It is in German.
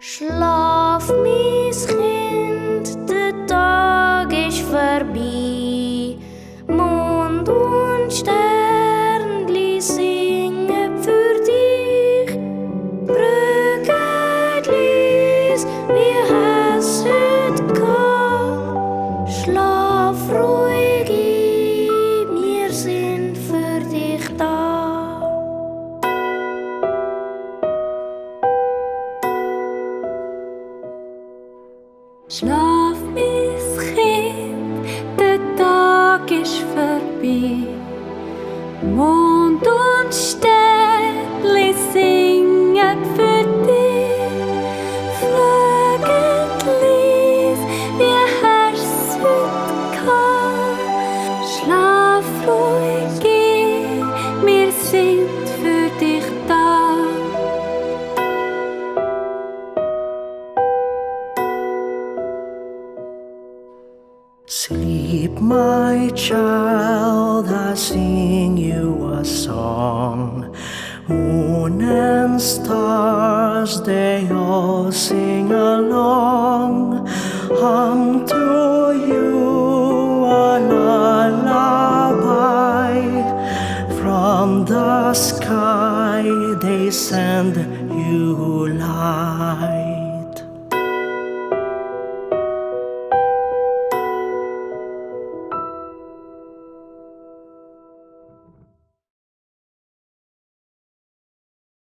Schlaf, mies Kind, der Tag ist vorbei. Mond und Sternli singen für dich. Brügget lies, wie es heute geht. Schlaf ruhig ein, wir sind für dich da. Schlaf, mein Kind, der Tag ist vorbei. Mond und Sternli singen für dich. Flöget leis, wie es heute geht. Schlaf ruhig ein, wir sind für dich da. Sleep, my child, I sing you a song. Moon and stars, they all sing along. Hum to you a lullaby. From the sky, they send you light.